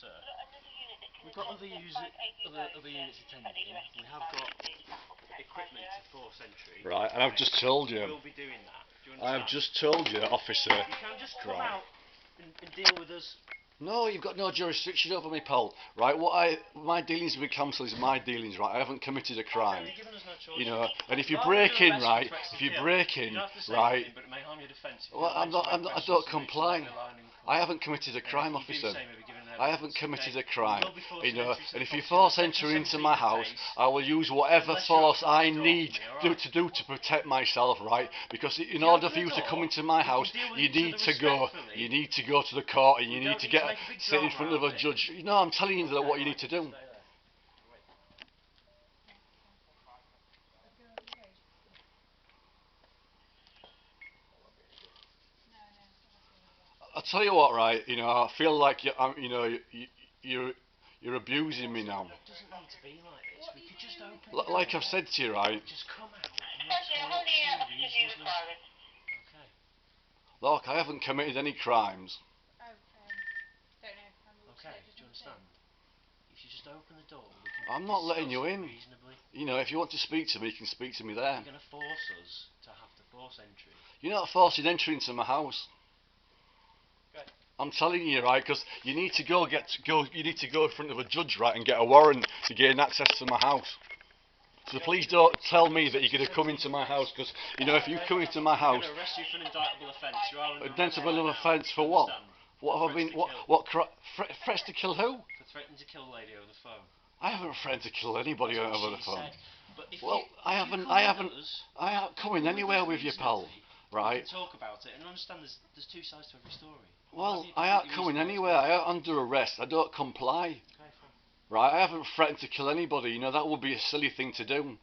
sir. We've got other units attending. We have got equipment to force entry. Right, and I've just told you. We'll be doing that. Do you I understand? have just told you, officer. You can just come out and deal with us. No, you've got no jurisdiction over me, pal. Right, my dealings with council is my dealings, right? I haven't committed a crime. You've given us no choice. You know, and if you break in, right, right, but it may harm your defence. well, I don't comply. I haven't committed a crime, officer. I haven't committed a crime. You know, and if you force entry into my house, I will use whatever force I need to protect myself, right? Because in order for you to come into my house, you need to go to the court and you need to sit in front of a judge. You know, I'm telling you what you need to do. I'll tell you what, right? You know, I feel like you're abusing me now. It doesn't need to be like this. We could just open. Like I've said to you, right? Just come out. Okay. Look, I haven't committed any crimes. Okay, do you understand? If you just open the door, I'm not letting you in. Reasonably. You know, if you want to speak to me, you can speak to me there. You're going to force us to have to force entry. You're not forcing entry into my house. Okay. I'm telling you, right, because you need to go in front of a judge, right, and get a warrant to gain access to my house. So please don't tell me that you're going to come into my house, because, you know, if you come into my house... I'm going to arrest you for an indictable offence. You are under Indictable offence for what? What have I been... Threats to kill who? For threatening to kill a lady over the phone. I haven't threatened to kill anybody over the phone. Well, I haven't come in anywhere with you, pal. Right? We can talk about it and understand there's two sides to every story. Well, I aren't coming anywhere. I am under arrest. I don't comply. Okay, fine. Right? I haven't threatened to kill anybody. You know, that would be a silly thing to do.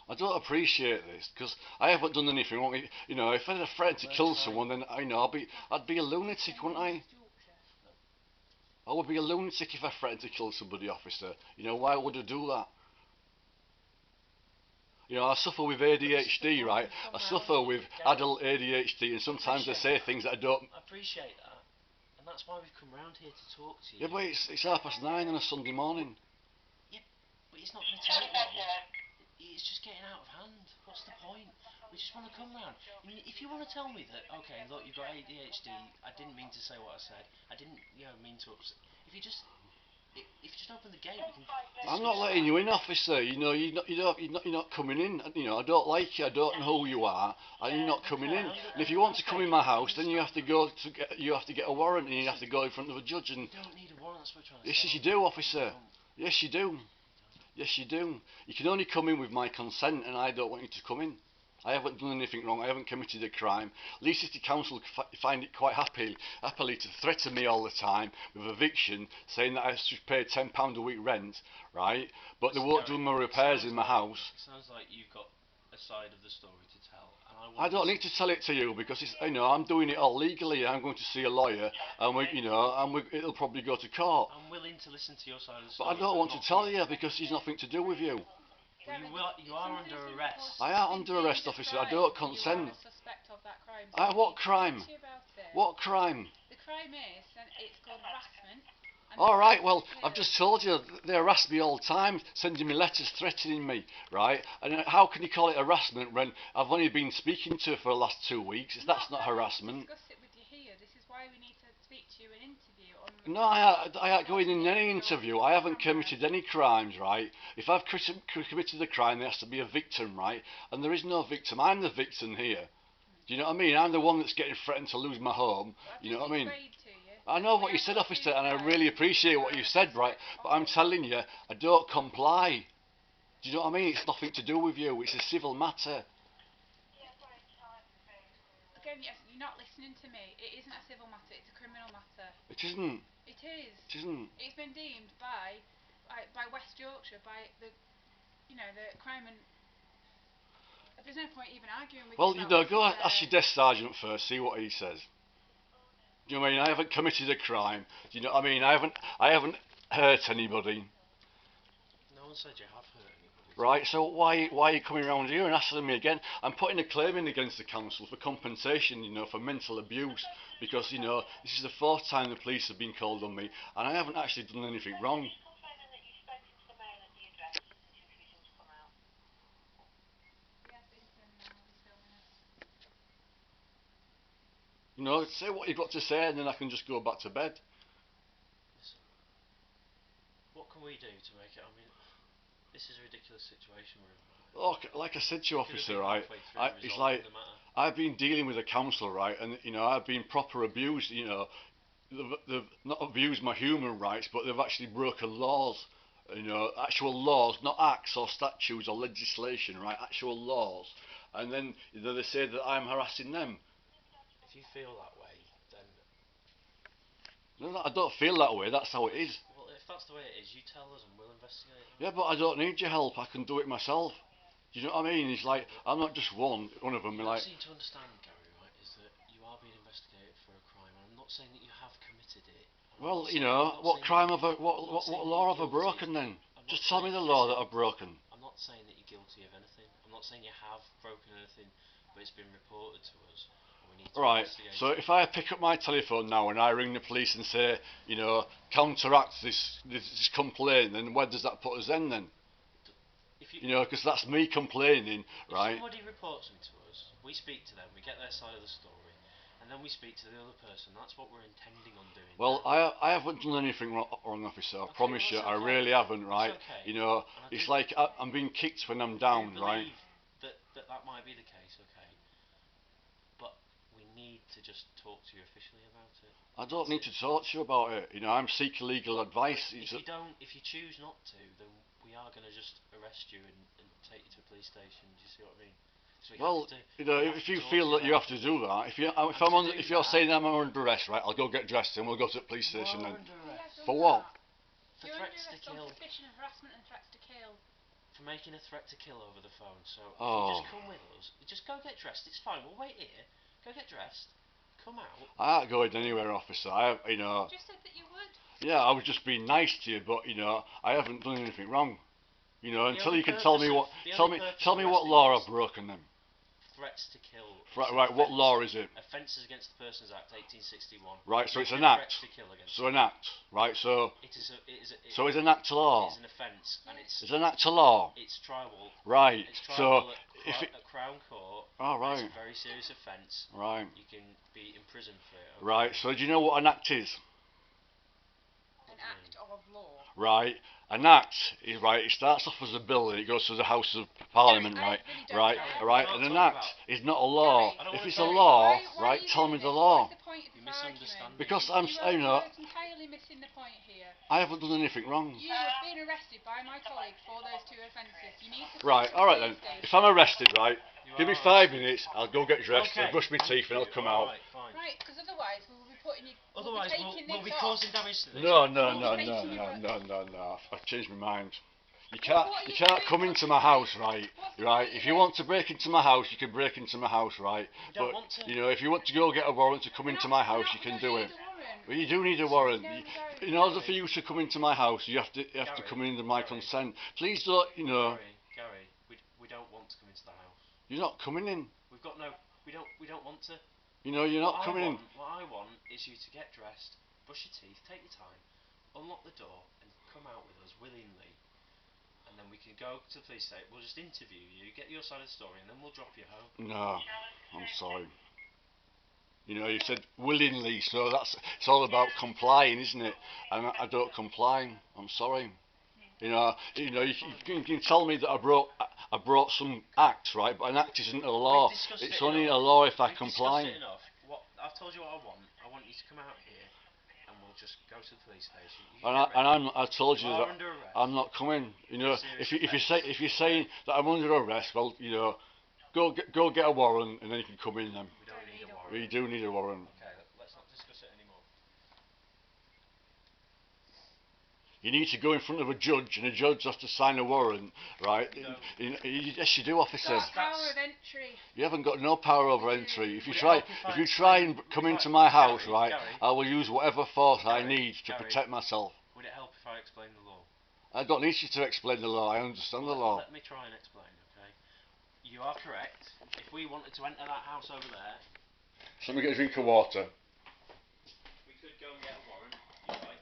I don't appreciate this because I haven't done anything wrong. You know, if I had a threat to kill someone, then I know I'd be a lunatic, wouldn't I? I would be a lunatic if I threatened to kill somebody, officer. You know, why would I do that? You know, I suffer with ADHD, right? I suffer with adult ADHD, and sometimes I say things that I don't... I appreciate that, and that's why we've come round here to talk to you. Yeah, but it's 9:30 on a Sunday morning. Yeah, but it's not going to take long. It's just getting out of hand. What's the point? We just want to come round. I mean, if you want to tell me that, okay, look, you've got ADHD, I didn't mean to say what I said, I didn't, mean to upset... If you just open the gate, we can... I'm not letting you in, officer. You know, you're not coming in. You know, I don't like you. I don't know who you are, and you're not coming in. And if you want to come in my house, then you have to get a warrant, and you have to go in front of a judge. And you don't need a warrant. That's what we're trying to say. yes, you do, officer. Yes, you do. Yes, you do. You can only come in with my consent, and I don't want you to come in. I haven't done anything wrong. I haven't committed a crime. Leeds City Council find it quite happily to threaten me all the time with eviction, saying that I should pay £10 a week rent, right? But they won't do my repairs in my house. It sounds like you've got a side of the story to tell. And I don't need to tell it to you because I'm doing it all legally. I'm going to see a lawyer, and it'll probably go to court. I'm willing to listen to your side of the story. But I don't want to tell you because it's nothing to do with you. Well, you are under arrest. I am under arrest, officer. I don't consent. You are a suspect of that crime. What crime? What crime? The crime is, and it's called harassment. Alright, well, I've just told you, they harass me all the time, sending me letters threatening me, right? And how can you call it harassment when I've only been speaking to her for the last 2 weeks? That's not harassment. Discuss it with you here. This is why we need to speak to you in interview. No, I ain't going in any interview. I haven't committed any crimes, right? If I've committed a crime, there has to be a victim, right? And there is no victim. I'm the victim here. Do you know what I mean? I'm the one that's getting threatened to lose my home. You know what I mean? I know what you said, officer, and I really appreciate what you said, right? But I'm telling you, I don't comply. Do you know what I mean? It's nothing to do with you. It's a civil matter. Again, yes, you're not listening to me. It isn't a civil matter. It's a criminal matter. It isn't. It is. It isn't. It's been deemed by West Yorkshire, by the crime and... There's no point even arguing with you. Well, go ask your desk sergeant first, see what he says. Do you know what I mean? I haven't committed a crime. Do you know what I mean? I haven't hurt anybody. No one said you have hurt anybody. Right, so why are you coming around here and asking me again? I'm putting a claim in against the council for compensation, for mental abuse, because, this is the fourth time the police have been called on me, and I haven't actually done anything wrong. Say what you've got to say, and then I can just go back to bed. Listen, what can we do to make it? I mean, this is a ridiculous situation we're in. Look, like I said to you, officer, right? It's like I've been dealing with the council, right, and I've been proper abused. They've not abused my human rights, but they've actually broken laws. Actual laws, not acts or statutes or legislation, right? Actual laws, and then they say that I'm harassing them. If you feel that way, then No, I don't feel that way. That's how it is. well, if that's the way it is, you tell us and we'll investigate it. Yeah, but I don't need your help. I can do it myself. Do you know what I mean? It's like I'm not just one of them. You Like, seem to understand, Gary, right? Is that you are being investigated for a crime, and I'm not saying that you have committed it. well, what crime have I, what law have I broken then? Just tell me the law that I've broken. I'm not saying that you're guilty of anything. I'm not saying you have broken anything, but it's been reported to us. And we need to Right. investigate So it. if I pick up my telephone now and I ring the police and say, counteract this complaint, then where does that put us then? If you, Because that's me complaining, if right? somebody reports them to us, we speak to them, we get their side of the story, and then we speak to the other person. That's what we're intending on doing. Well, I haven't done anything wrong, officer. I promise you, I really haven't, right? It's okay. It's like I'm being kicked when I'm I down, do right? believe that might be the case, okay. But we need to just talk to you officially about it. I don't need to talk to you about it. I'm seeking legal advice. If you choose not to, then we are going to just arrest you and take you to a police station. Do you see what I mean? So Well, we have if to you talk feel to that you have to do that, if you're that. saying I'm under arrest, right, I'll go get dressed and we'll go to the police station You then. are under arrest For what? for You're threats under to arrest on kill, suspicion of harassment and threats to kill. for making a threat to kill over the phone. So if you Oh. just come with us, just go get dressed. It's fine. We'll wait here. Go get dressed. Come out. I ain't going anywhere, officer. You just said that you would. Yeah, I was just being nice to you, but I haven't done anything wrong. Until only you can tell me purpose what of- the tell only me purpose tell of me what arresting law you I've broken then. Threats to kill. Right, what law is it? Offences against the Persons Act 1861. Right, so it's Making an a act. threat to kill against So an act, right? So so it's an act to law. It is an offence, and It's an act to law. it's triable. Right. It's So triable if at, it, at Crown Court. oh, and right. It's a very serious offence. Right. You can be imprisoned for it. Okay? Right. So do you know what an act is? An act of law. Right. An act is right. It starts off as a bill and it goes to the House of Parliament, Gary, I right? really don't Right. care. Right. What And I'm an talking act about. is not a law. Gary, I don't If wanna it's a talk- law, why right? are you Tell doing me the this? law. What is the point of You're this argument? Because misunderstanding. You're entirely missing the point here. I haven't done anything wrong. You have been arrested by my colleague for those two offences. You need to come Right. to the All right police then. station. If I'm arrested, right? You Give me are 5 arrested. minutes. I'll go get dressed Okay. and brush my teeth and I'll come out. Alright, fine. Right, because otherwise we will be putting you. Otherwise, we'll be, we'll taking be this causing off. damage to this. No. I've changed my mind. You can't what are you you can't doing? come into my house, right? What's the Right. point If of you it? want to break into my house, you can break into my house, right? We don't But want to. if you want to go get a warrant to come We're into not- my we're house, not- you we can don't do need it. a warrant. Well, you do need a warrant. No, we don't. In order for you to come into my house, you have to Gary, come in with my Gary. consent. Please don't. Gary, we don't want to come into the house. You're not coming in. We've got no. We don't want to. You're not coming in. What I want is you to get dressed, brush your teeth, take your time, unlock the door, and come out with us willingly. And then we can go to the police station. We'll just interview you, get your side of the story, and then we'll drop you home. No, I'm sorry. You said willingly, so it's all about complying, isn't it? And I don't comply. I'm sorry. You can tell me that I brought some act, right? But an act isn't a law. We've discussed It's it only enough. a law if I We've comply. discussed it enough. I've told you what I want. I want you to come out here, and we'll just go to the police station. You And get ready. I told you You are that under arrest. I'm not coming. Serious If you're saying that I'm under arrest, well, go get a warrant and then you can come in. Then We don't need a warrant. we do need a warrant. Okay, let's not discuss it anymore. You need to go in front of a judge, and a judge has to sign a warrant, right? No. Yes, you do, officer. Got power of entry. You haven't got no power over entry. If you Would it try, help if I if you try explained- and come if I- into my house, Gary, right, Gary. I will use whatever force I Gary, need to Gary. protect myself. Would it help if I explain the law? I don't need you to explain the law. I understand the law. Let me try and explain, okay? You are correct. If we wanted to enter that house over there, Somebody get a drink of water. we could go and get a warrant, you're right.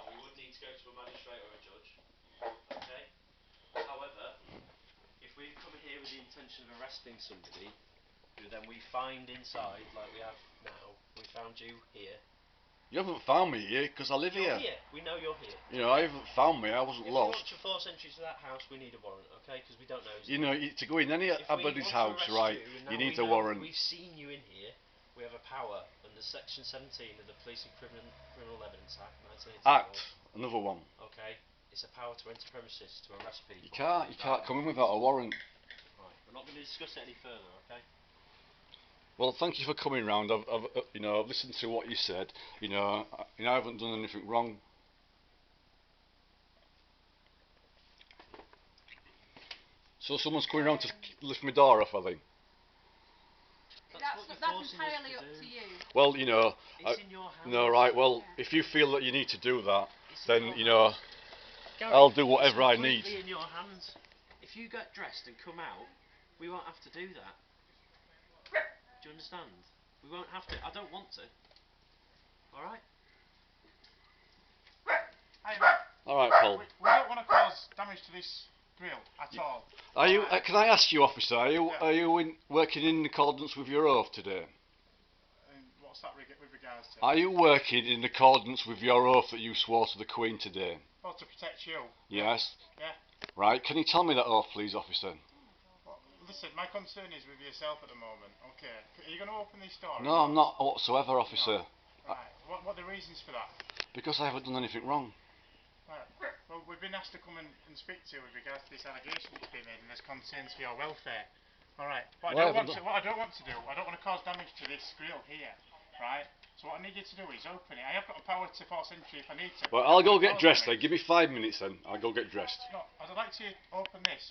And we would need to go to a magistrate or a judge, okay? However, if we come here with the intention of arresting somebody, who then we find inside, like we have now, we found you here. You haven't found me here because I live You're here. here. We know you're here. You know, I haven't found me. I wasn't If lost. we want to force entry to that house, we need a warrant, okay? Because we don't know. You know, to go in any If we anybody's want to house, arrest right? You You now need we a know warrant. We've seen you in here. We have a power under Section 17 of the Police and Criminal Evidence Act, 1984. Act. Another one. Okay. It's a power to enter premises to arrest people. You can't come in without a warrant. Right. We're not going to discuss it any further, okay? Well, thank you for coming round. I've listened to what you said. I haven't done anything wrong. So someone's coming round to lift my door off, I think. That's entirely up to you. Well, It's in your hands. no, right. Well, if you feel that you need to do that, It's then in your hands. Gary, I'll do whatever I it's need. completely in your hands. If you get dressed and come out, we won't have to do that. Do you understand? We won't have to. I don't want to. Alright? Hey mate, All right, Paul. we don't want to cause damage to this grill at all. Are you? Can I ask you, officer? Yeah. Are you working in accordance with your oath today? And what's that with regards to? Are you working in accordance with your oath that you swore to the Queen today? Well, to protect you. Yes. Yeah. Right. Can you tell me that oath, please, officer? Well, listen, my concern is with yourself at the moment. Okay. Are you going to open this door? No, I'm not whatsoever, officer. Right. What are the reasons for that? Because I haven't done anything wrong. Right. Well, we've been asked to come and speak to you with regards to this allegation that's been made, and there's concerns for your welfare. All right. What I don't want to do, I don't want to cause damage to this grill here. Right. So what I need you to do is open it. I have got the power to force entry if I need to. Well, I'll go get dressed then. Give me 5 minutes then. I'll go get dressed. No, I'd like to open this.